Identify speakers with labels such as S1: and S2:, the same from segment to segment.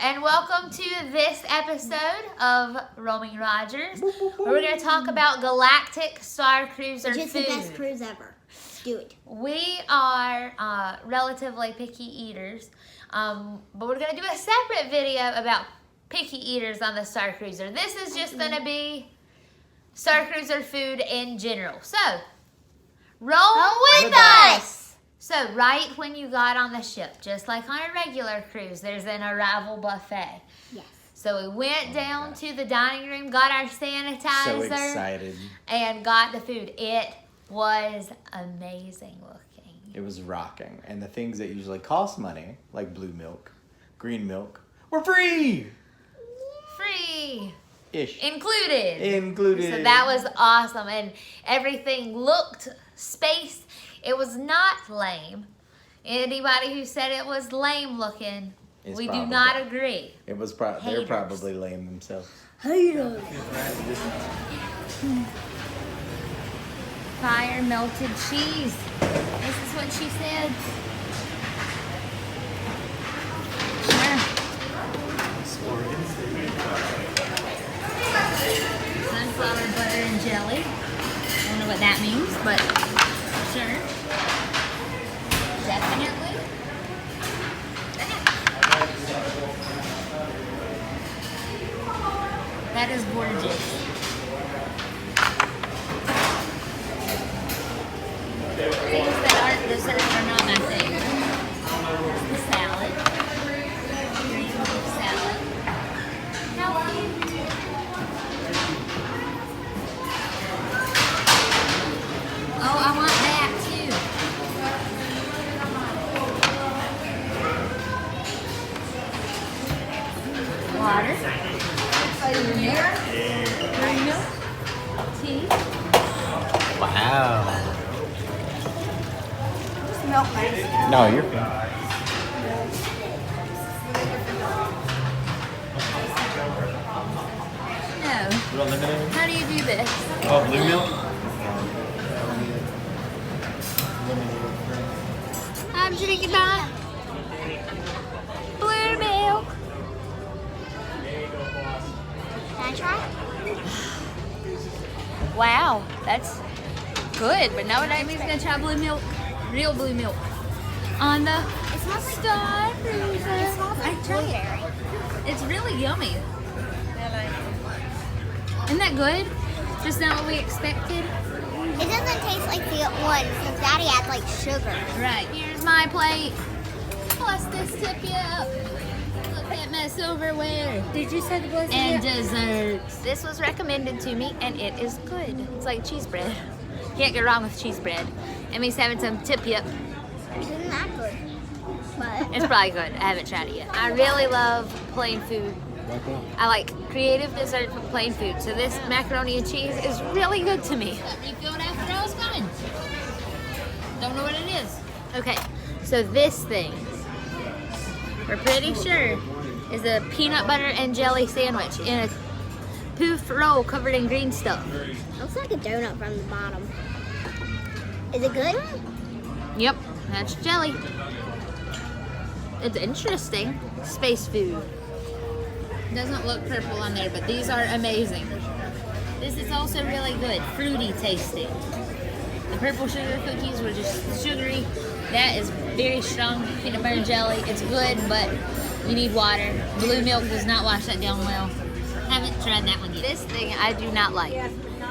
S1: and welcome to this episode of Roaming Rogers, where we're going to talk about Galactic Starcruiser Food.
S2: Which is the best cruise ever. Do it.
S1: We are relatively picky eaters, but we're going to do a separate video about picky eaters on the Starcruiser. This is just going to be Starcruiser Food in general. So, roll with us! So, right when you got on the ship, just like on a regular cruise, there's an arrival buffet.
S2: Yes.
S1: So we went down to the dining room, got our sanitizer.
S3: So excited.
S1: And got the food. It was amazing looking.
S3: It was rocking. And the things that usually cost money, like blue milk, green milk, were free!
S1: Free!
S3: Ish.
S1: Included.
S3: Included.
S1: So that was awesome. And everything looked spaced. It was not lame. Anybody who said it was lame looking, we do not agree.
S3: It was they're probably lame themselves.
S2: Haters.
S1: Fire melted cheese. This is what she said. Sunflower butter and jelly. I don't know what that means, but sure. Definitely. That is gorgeous. Things that aren't dessert are not my favorite. The salad. Green leaf salad. How cute. Oh, I want that too. Water. Green milk. Tea.
S3: Wow.
S2: Milk nice.
S3: No, you're fine.
S1: No. How do you do this?
S3: Oh, blue milk?
S1: I'm drinking my blue milk.
S2: Can I try?
S1: Wow, that's good. But now Amy's gonna try blue milk, real blue milk, on the
S2: It smells like
S1: Starcruiser.
S2: It smells like blueberry.
S1: It's really yummy. Isn't that good? Just not what we expected.
S2: It doesn't taste like the one because Daddy adds like sugar.
S1: Right, here's my plate. Plus this tip you up. Look at my silverware.
S2: Did you say the blessing?
S1: And desserts. This was recommended to me and it is good. It's like cheese bread. Can't go wrong with cheese bread. Emmy's having some tip yip.
S2: Isn't that good? But
S1: It's probably good. I haven't tried it yet. I really love plain food. I like creative dessert from plain food. So this macaroni and cheese is really good to me. Got refilled after I was gone. Don't know what it is. Okay, so this thing, we're pretty sure, is a peanut butter and jelly sandwich in a poof roll covered in green stuff.
S2: looks like a donut from the bottom. Is it good?
S1: Yep, that's jelly. It's interesting. Space food. Doesn't look purple on there, but these are amazing. This is also really good, fruity tasting. The purple sugar cookies were just sugary. That is very strong peanut butter and jelly. It's good, but you need water. Blue milk does not wash that down well. Haven't tried that one yet. This thing I do not like.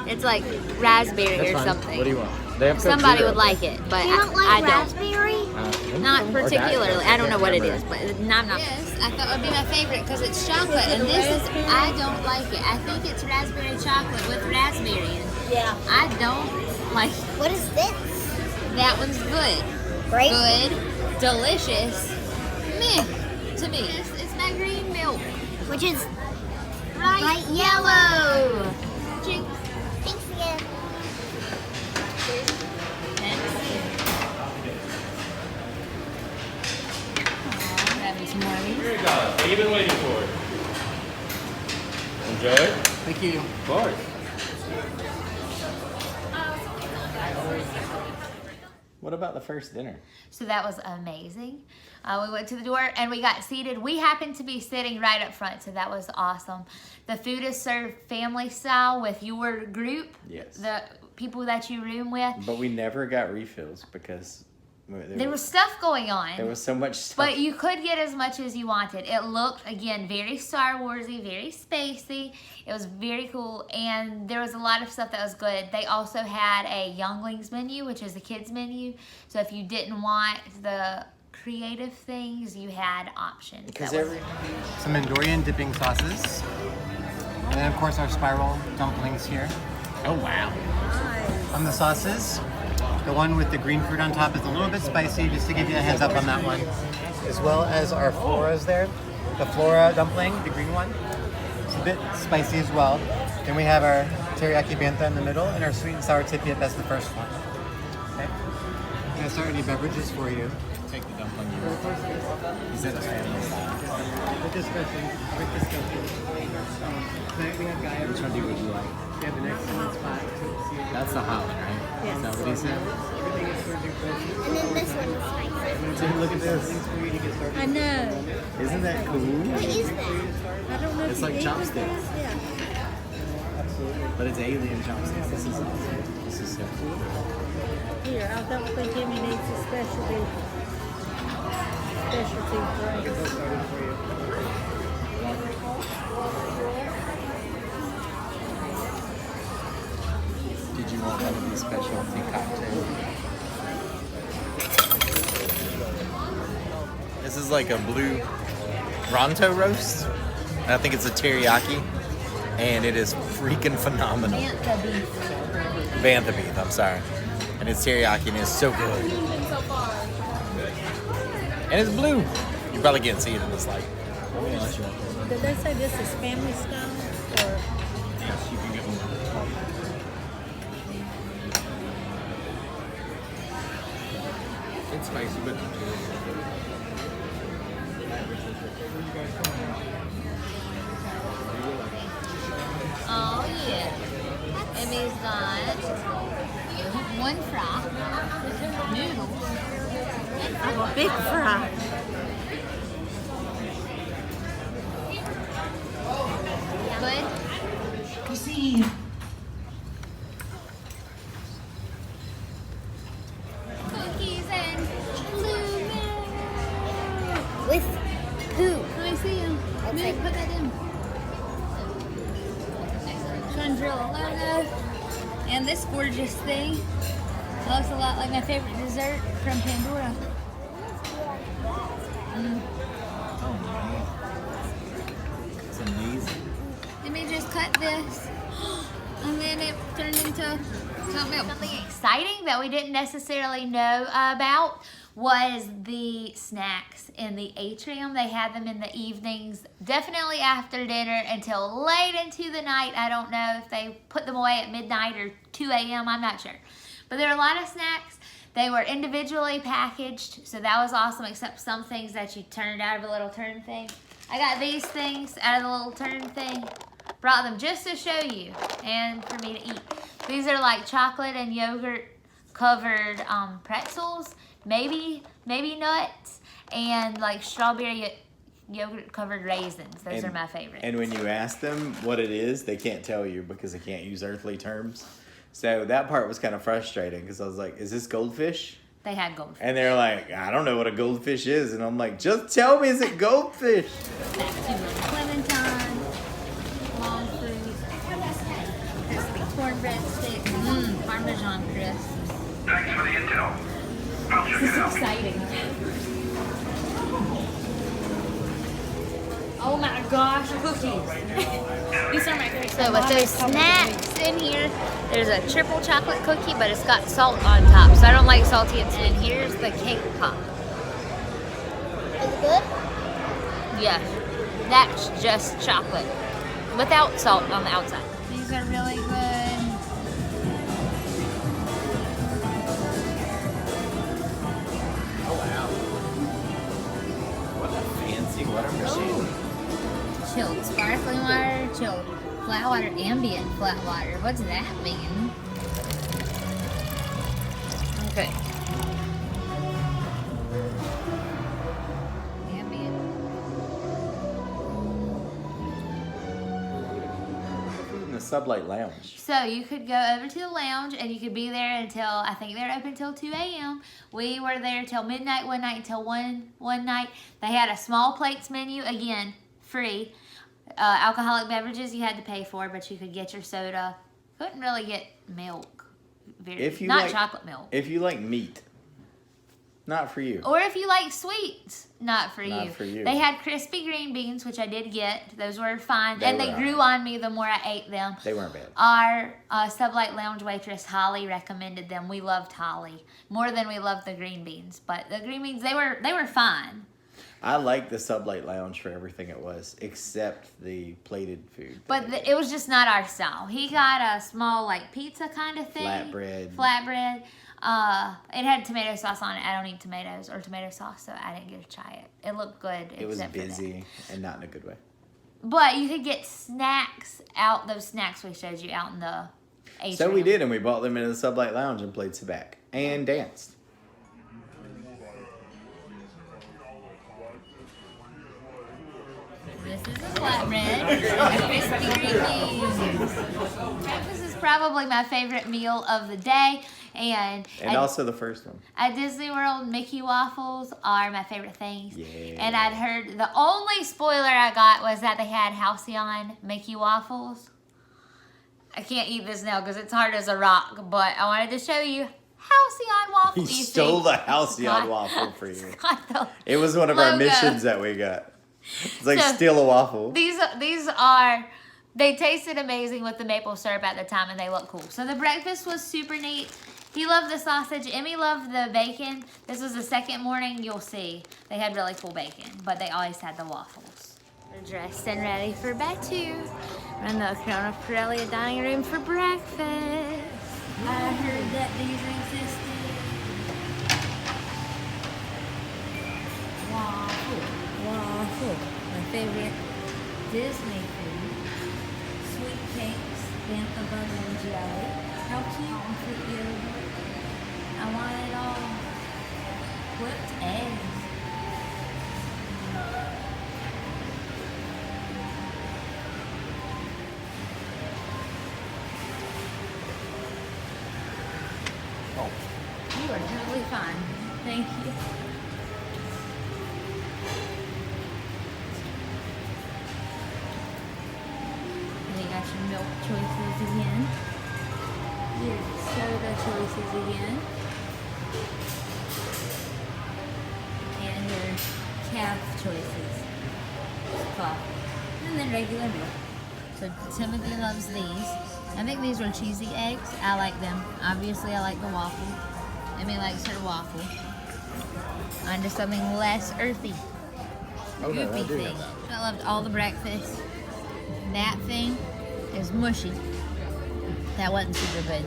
S1: It's like raspberry or something.
S3: What do you want? They have
S1: Somebody
S3: Coke
S1: would like it, but
S2: You don't like
S1: I don't.
S2: raspberry?
S1: Not
S3: Or
S1: particularly. I don't know what it is,
S3: but
S1: but I'm not. Yes, I thought would be my favorite because it's chocolate, and this is, I don't like it. I think it's raspberry chocolate with raspberry in it.
S2: Yeah.
S1: I don't like
S2: What is this?
S1: that one's good.
S2: Grape?
S1: Good, delicious, meh, to me. It's my green milk.
S2: Which is
S1: Bright yellow. Jinx.
S2: thanks again.
S1: Having some more of these.
S4: Here you go. What you been waiting for? Enjoy.
S3: Thank you.
S4: Of course.
S3: What about the first dinner?
S1: So that was amazing. We went to the door and we got seated. We happened to be sitting right up front, so that was awesome. The food is served family style with your group,
S3: Yes.
S1: the people that you room with.
S3: But we never got refills because
S1: There was stuff going on.
S3: there was so much stuff.
S1: But you could get as much as you wanted. It looked, again, very Star Warsy, very spacey. It was very cool, and there was a lot of stuff that was good. They also had a Younglings menu, which is a kids menu. So if you didn't want the creative things, you had options.
S3: Because
S1: That was-
S4: Some Andorian dipping sauces. And then of course our spiral dumplings here.
S3: Oh wow.
S4: On the sauces, the one with the green fruit on top is a little bit spicy, just to give you a heads up on that one. As well as our floras there. The flora dumpling, the green one. It's a bit spicy as well. Then we have our teriyaki bantha in the middle and our sweet and sour tippet, that's the first one. Okay. I'm gonna start any beverages for you.
S3: Take the dumpling. You said it's family style.
S4: With discussion, tonight we have Guy.
S3: Which one do you like?
S4: We have an excellent spot to see.
S3: That's the Holland, right?
S2: Yes.
S3: Is that what he said?
S4: Everything is served fresh.
S2: And then this one is spicy.
S3: Dude, look at this.
S4: Things for you to get started.
S5: I know.
S3: Isn't that cool?
S2: What is that?
S5: I don't know
S3: It's
S5: if
S3: like
S5: you ate
S3: chopsticks.
S5: this. Yeah.
S3: But it's alien chopsticks. This is awesome. This is so cool.
S5: Here, I don't think Jimmy needs a specialty
S4: Get
S5: drink.
S4: that started for you.
S3: Did you want one of these specialty cocktails? This is like a blue Ronto roast. I think it's a teriyaki, and it is freaking phenomenal.
S1: Bantha beef.
S3: Bantha beef, I'm sorry. And it's teriyaki, and it's so good. And it's blue. You probably can't see it in this light.
S5: Did they say this is family style? Or
S3: Yes, you can give them one. It's spicy, but
S1: Oh, yeah. Emmy's got one fry, noodles,
S5: a big fry.
S1: good. Cookies and blue milk.
S2: With who?
S1: Let me see them. Let me put that in. Chandrila logo. And this gorgeous thing. It looks a lot like my favorite dessert from Pandora.
S3: oh man, it's amazing.
S1: Let me just cut this. And then it turned into something else. Something exciting that we didn't necessarily know about was the snacks in the atrium. They had them in the evenings, definitely after dinner until late into the night. I don't know if they put them away at midnight or 2 a.m. I'm not sure. But there are a lot of snacks. They were individually packaged, so that was awesome, except some things that you turned out of a little turn thing. I got these things out of the little turn thing. Brought them just to show you and for me to eat. These are like chocolate and yogurt covered pretzels, maybe nuts, and like strawberry yogurt covered raisins. Those are my favorites.
S3: And when you ask them what it is, they can't tell you because they can't use earthly terms. So that part was kind of frustrating because I was like, is this goldfish?
S1: They had goldfish.
S3: And they're like, I don't know what a goldfish is. And I'm like, just tell me, is it goldfish?
S1: Clementine, long fruit, crispy cornbread sticks, Parmesan crisps.
S6: Thanks for the intel. I'll check it out.
S1: Exciting. Oh my gosh, cookies. These are my favorite. So with those snacks in here, there's a triple chocolate cookie, but it's got salt on top. So I don't like salty and sweet. And here's the cake pop.
S2: Is it good?
S1: Yeah, that's just chocolate without salt on the outside. These are really good.
S3: Oh, wow. What a fancy water machine.
S1: Chilled sparkling water, chilled flat water, ambient flat water. What's that mean? Okay.
S3: Sublight Lounge?
S1: So you could go over to the lounge and you could be there until, I think they're open till 2 a.m. We were there till midnight one night, until one night. They had a small plates menu, again, free. Alcoholic beverages you had to pay for, but you could get your soda. Couldn't really get milk. Not chocolate milk.
S3: If you like meat, not for you.
S1: Or if you like sweets, not for
S3: Not
S1: you.
S3: for you.
S1: They had crispy green beans, which I did get. Those were fine.
S3: They
S1: and
S3: were
S1: they
S3: all
S1: grew on me the more I ate them.
S3: They weren't bad.
S1: Our Sublight Lounge waitress, Holly, recommended them. We loved Holly more than we loved the green beans. But the green beans, they were fine.
S3: I like the Sublight Lounge for everything it was, except the plated food.
S1: But it was just not our style. He got a small, like, pizza kind of thing. Flatbread. It had tomato sauce on it. I don't eat tomatoes or tomato sauce, so I didn't get to try it. It looked good.
S3: It was busy and not in a good way.
S1: But you could get snacks out, those snacks we showed you out in the atrium.
S3: So we did, and we brought them into the Sublight Lounge and played Sabac and danced.
S1: This is a flatbread, crispy green beans. Breakfast is probably my favorite meal of the day. And
S3: also the first one.
S1: At Disney World, Mickey waffles are my favorite things.
S3: Yeah.
S1: And I'd heard, the only spoiler I got was that they had Halcyon Mickey waffles. I can't eat this now because it's hard as a rock, but I wanted to show you Halcyon waffles.
S3: He stole the Halcyon waffle for you.
S1: The
S3: It was one of our
S1: logo.
S3: missions that we got. It's like
S1: So,
S3: steal a waffle.
S1: These are, they tasted amazing with the maple syrup at the time, and they look cool. So the breakfast was super neat. He loved the sausage. Emmy loved the bacon. This was the second morning. You'll see. They had really cool bacon, but they always had the waffles. We're dressed and ready for Batuu. We're in the Corona Pirelli dining room for breakfast. I heard that these existed. Waffle. My favorite Disney food. Sweet cakes, bantha butter and jelly. How cute and fruit yogurt. I want it all. Whipped eggs. You are totally fine. Thank you. And you got your milk choices again. Your soda choices again. And your calf choices. Coffee. And then regular milk. So Timothy loves these. I think these were cheesy eggs. I like them. Obviously, I like the waffle. Emmy likes her waffle. On to something less earthy. Goopy thing. I loved all the breakfast. That thing is mushy. That wasn't super good.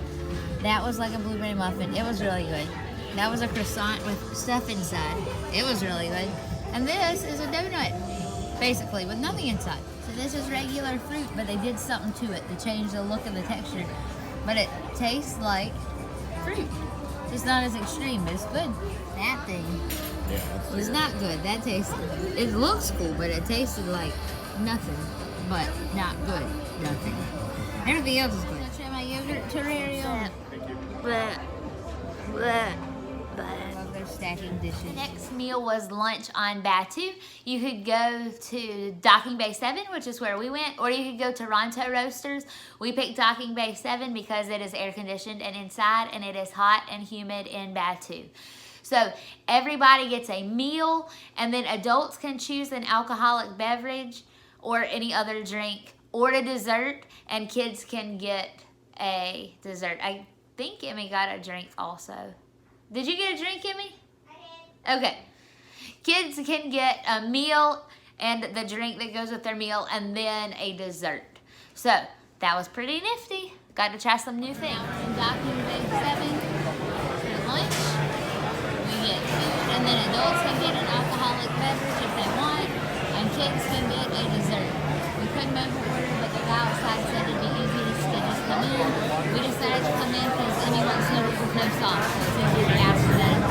S1: That was like a blueberry muffin. It was really good. That was a croissant with stuff inside. It was really good. And this is a donut, basically, with nothing inside. So this is regular fruit, but they did something to it to change the look of the texture. But it tastes like fruit. Just not as extreme, but it's good. That thing was not good. That tasted, it looks cool, but it tasted like nothing, but not good. Nothing. Everything else is good. I'll try my yogurt terrarium. I love their stacking dishes. The next meal was lunch on Batuu. You could go to Docking Bay 7, which is where we went, or you could go to Ronto Roasters. We picked Docking Bay 7 because it is air conditioned and inside, and it is hot and humid in Batuu. So everybody gets a meal, and then adults can choose an alcoholic beverage or any other drink or a dessert, and kids can get a dessert. I think Emmy got a drink also. Did you get a drink, Emmy? I did. Okay. Kids can get a meal and the drink that goes with their meal, and then a dessert. So that was pretty nifty. Got to try some new things. In Docking Bay 7 for lunch, we get food, and then adults can get an alcoholic beverage if they want, and kids can get a dessert. We couldn't move the order, but the guy outside said it'd be easy to just come in. We decided to come in because Emmy wants noodles with no sauce, so it's easier to ask for that.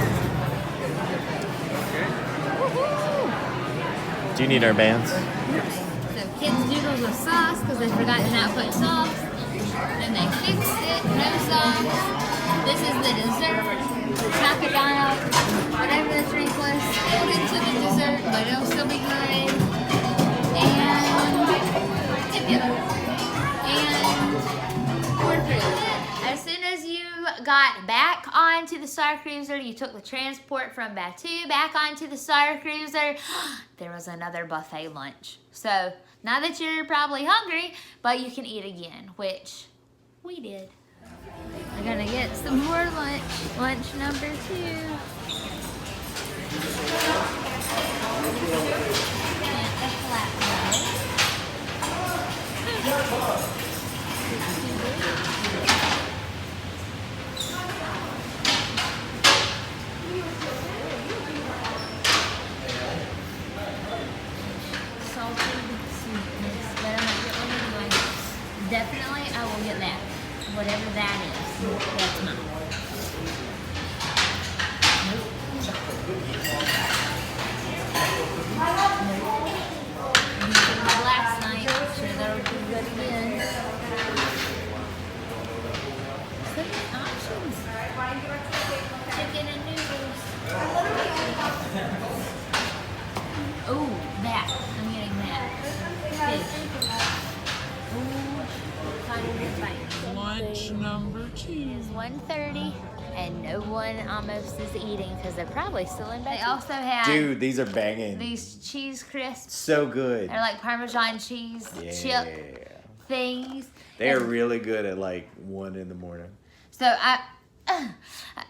S3: Do you need our bands?
S1: So kids noodles with sauce because they forgot to not put sauce. Then they fixed it, no sauce. This is the dessert, crocodile, whatever the drink was, put into the dessert, but it'll still be good. And tip you. And corporate. As soon as you got back onto the Star Cruiser, you took the transport from Batuu back onto the Star Cruiser, there was another buffet lunch. So, now that you're probably hungry, but you can eat again, which we did. We're gonna get some more lunch. Lunch number 2. And a flatbread. Definitely, I will get that. Whatever that is. That's mine. Last night, I'm sure that'll be good again. So many options. Chicken and noodles. Oh, that. I'm getting that. Fish.
S7: Lunch number 2.
S1: It is 1:30 and no one almost is eating because they're probably still in bed. They also have
S3: Dude, these are banging.
S1: these cheese crisps.
S3: So good.
S1: They're like Parmesan cheese chip things.
S3: They are
S1: And
S3: really good at like 1 in the morning.
S1: so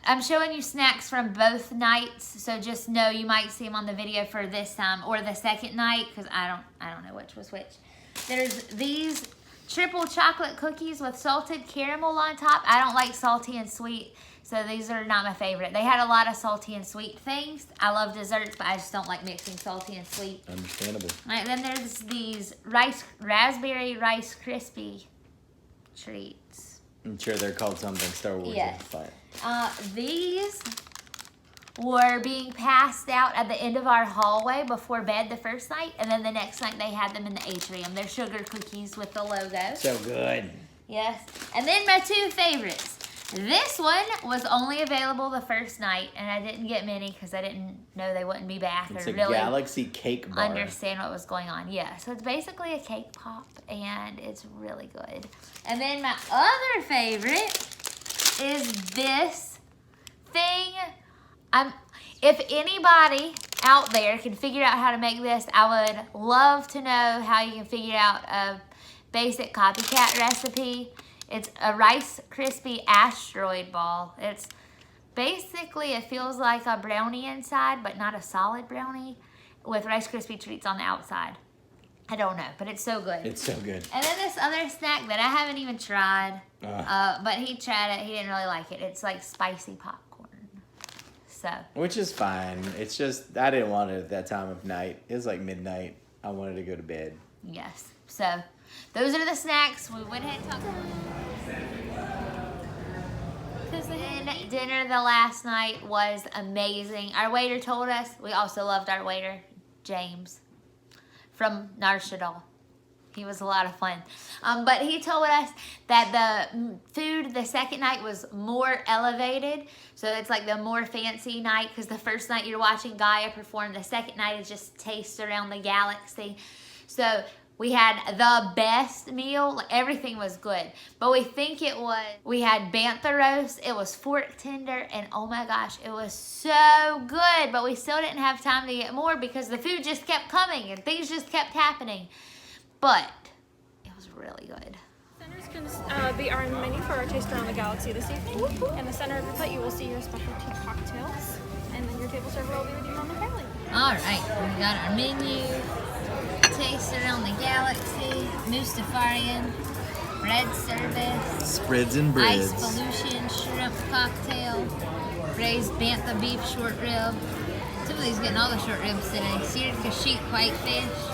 S1: I'm showing you snacks from both nights. So just know you might see them on the video for this time or the second night because I don't know which was which. There's these triple chocolate cookies with salted caramel on top. I don't like salty and sweet, so these are not my favorite. They had a lot of salty and sweet things. I love desserts, but I just don't like mixing salty and sweet.
S3: Understandable.
S1: All right, then there's these raspberry Rice Krispie treats.
S3: I'm sure they're called something Star Wars.
S1: Yes.
S3: But
S1: These were being passed out at the end of our hallway before bed the first night, and then the next night they had them in the atrium. They're sugar cookies with the logo.
S3: so good.
S1: Yes. And then my 2 favorites. This one was only available the first night, and I didn't get many because I didn't know they wouldn't be back
S3: It's
S1: or
S3: a
S1: really
S3: Galaxy cake bar.
S1: understand what was going on. Yeah, so it's basically a cake pop, and it's really good. And then my other favorite is this thing. If anybody out there can figure out how to make this, I would love to know how you can figure out a basic copycat recipe. It's a Rice Krispie asteroid ball. It's basically, it feels like a brownie inside, but not a solid brownie, with Rice Krispie treats on the outside. I don't know, but it's so good.
S3: It's so good.
S1: And then this other snack that I haven't even tried, but he tried it. He didn't really like it. It's like spicy popcorn. So.
S3: Which is fine. It's just, I didn't want it at that time of night. It was like midnight. I wanted to go to bed.
S1: Yes. So, those are the snacks. We went ahead and talked. Then dinner the last night was amazing. Our waiter told us, we also loved our waiter, James, from Narshadal. He was a lot of fun. But he told us that the food the second night was more elevated. So it's like the more fancy night, because the first night you're watching Gaia perform. The second night is just taste around the galaxy. So we had the best meal. Everything was good. But we think it was, we had bantha roast. It was fork tender. And oh my gosh, it was so good. But we still didn't have time to get more because the food just kept coming and things just kept happening. But it was really good.
S8: Centers can be our menu for our taste around the galaxy this evening. In the center of your plate, you will see your specialty cocktails, and then your table server will be with you momentarily.
S1: All right, we got our menu. Taste around the galaxy. Mustafarian. Bread service.
S3: Spreads and
S1: Ice
S3: breads.
S1: pollution shrimp cocktail. Braised bantha beef short rib. Somebody's getting all the short ribs today. Seared Kashyyyk whitefish.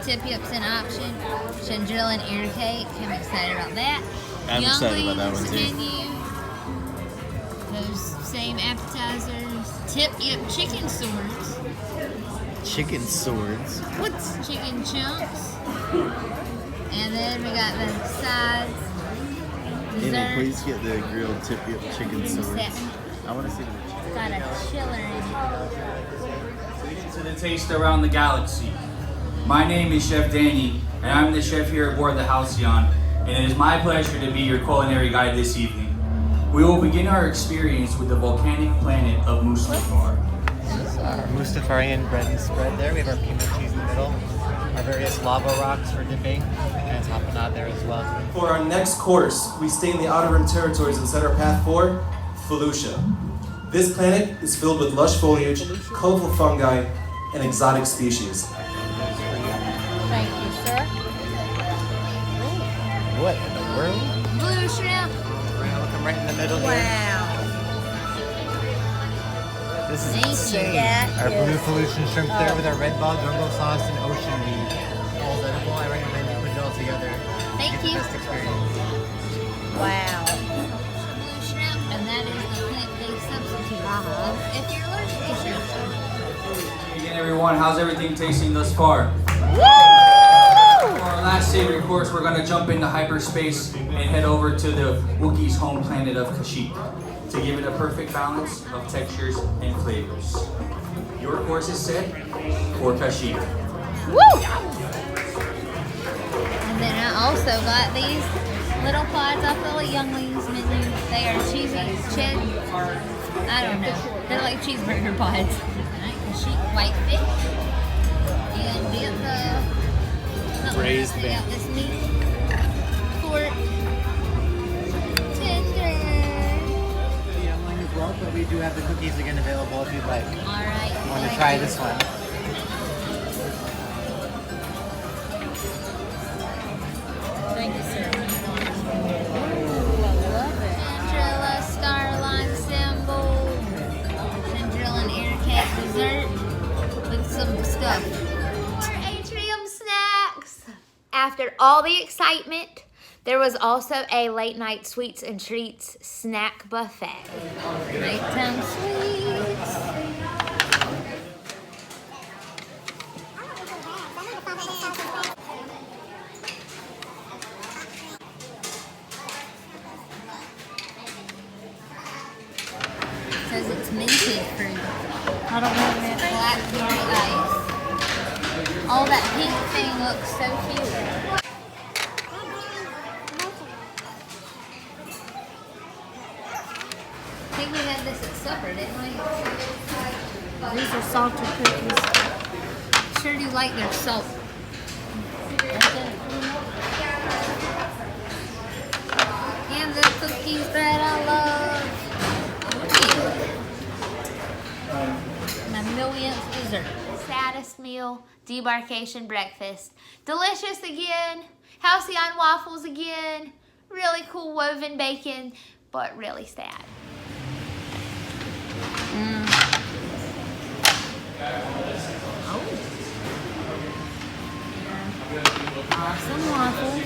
S1: Tip-Yip's an option. Chandrila and ear cake. I'm excited about that.
S3: I'm excited about that one too.
S1: Menu. Those same appetizers. Tip-Yip chicken swords.
S3: Chicken swords.
S1: What's chicken chunks? And then we got the sides.
S3: Amy,
S1: Dessert.
S3: please get the grilled chicken swords.
S1: Set.
S3: I want to see the chicken.
S1: Got a chiller in it.
S7: To the taste around the galaxy. My name is Chef Danny, and I'm the chef here aboard the Halcyon, and it is my pleasure to be your culinary guide this evening. We will begin our experience with the volcanic planet of Mustafar.
S4: This is our Mustafarian bread and spread there. We have our peanut cheese in the middle, our various lava rocks for dipping, and tapenade there as well.
S9: For our next course, we stay in the Outer Rim territories and set our path for Felucia. This planet is filled with lush foliage, colorful fungi, and exotic species.
S1: Thank you, sir.
S4: What in the world?
S1: Blue shrimp.
S4: We're gonna look them right in the middle here.
S1: Wow.
S4: This is
S1: Thank you.
S4: insane.
S1: That
S4: Our blue
S1: is-
S4: pollution shrimp there with our red ball jungle sauce and ocean weed. All edible. I recommend you put it all together.
S1: Thank
S4: Get the
S1: you.
S4: best experience.
S1: Wow. Blue shrimp, and that is the plant-based substitute. If you're allergic to shrimp.
S7: Again, everyone, how's everything tasting thus far? For our last savory course, we're gonna jump into hyperspace and head over to the Wookiees' home planet of Kashyyyk to give it a perfect balance of textures and flavors. Your course is set for Kashyyyk.
S1: Woo! And then I also got these little pods off the Younglings menu. They are cheesy I don't know. They're like cheeseburger pods. Alright, Kashyyyk white fish. And get the
S4: Braised
S1: beef.
S4: beef.
S1: This meat. Pork. Tender.
S4: Youngling as well, but we do have the cookies again available if you'd like.
S1: Alright.
S4: Want to try this one?
S1: Thank you, sir. Ooh, I love it. Chandrila Starline symbol. Chandrila and air cake dessert with some stuff. More atrium snacks. After all the excitement, there was also a late night sweets and treats snack buffet. Nighttime sweets. Says it's minted fruit. I don't know mint. Blackberry ice. Oh, that pink thing looks so cute. I think we had this at supper, didn't we?
S5: These are salted cookies.
S1: Sure do like their salt. And the cookies that I love. My millionth dessert. Saddest meal, debarkation breakfast. Delicious again. Halcyon waffles again. Really cool woven bacon, but really sad. Awesome waffles.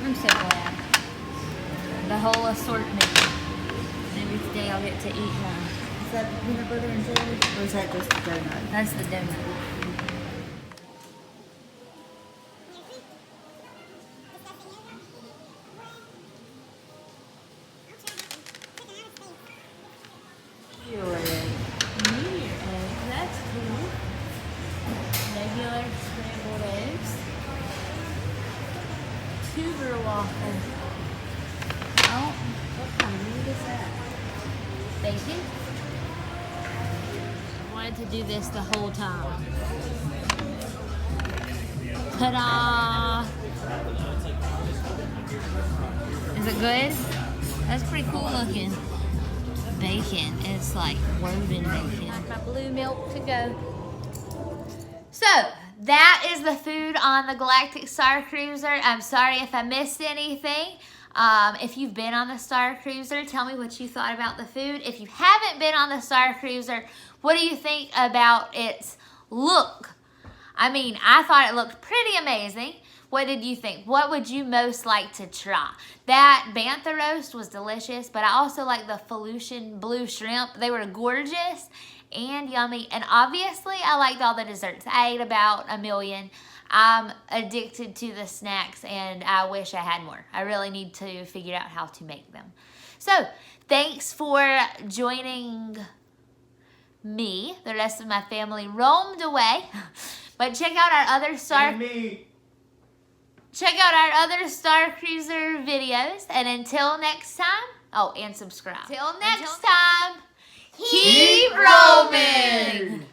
S1: I'm so glad. The whole assortment. Maybe today I'll get to eat one.
S5: Is that the peanut butter and jelly? Or is that just the donut?
S1: That's the donut. Meteor egg. Meteor egg. That's cool. Regular scrambled eggs. Tuber waffle. Oh, what kind of meat is that? Bacon. I wanted to do this the whole time. Ta-da! Is it good? That's pretty cool looking. Bacon. It's like woven bacon. My blue milk to go. So, that is the food on the Galactic Starcruiser. I'm sorry if I missed anything. If you've been on the Starcruiser, tell me what you thought about the food. If you haven't been on the Starcruiser, what do you think about its look? I mean, I thought it looked pretty amazing. What did you think? What would you most like to try? That bantha roast was delicious, but I also like the Felucian blue shrimp. They were gorgeous. and yummy. And obviously, I liked all the desserts. I ate about 1 million. I'm addicted to the snacks, and I wish I had more. I really need to figure out how to make them. So, thanks for joining me. The rest of my family roamed away. But check out our other Starcruiser videos. And until next time, oh, and subscribe. Until next time, keep roaming!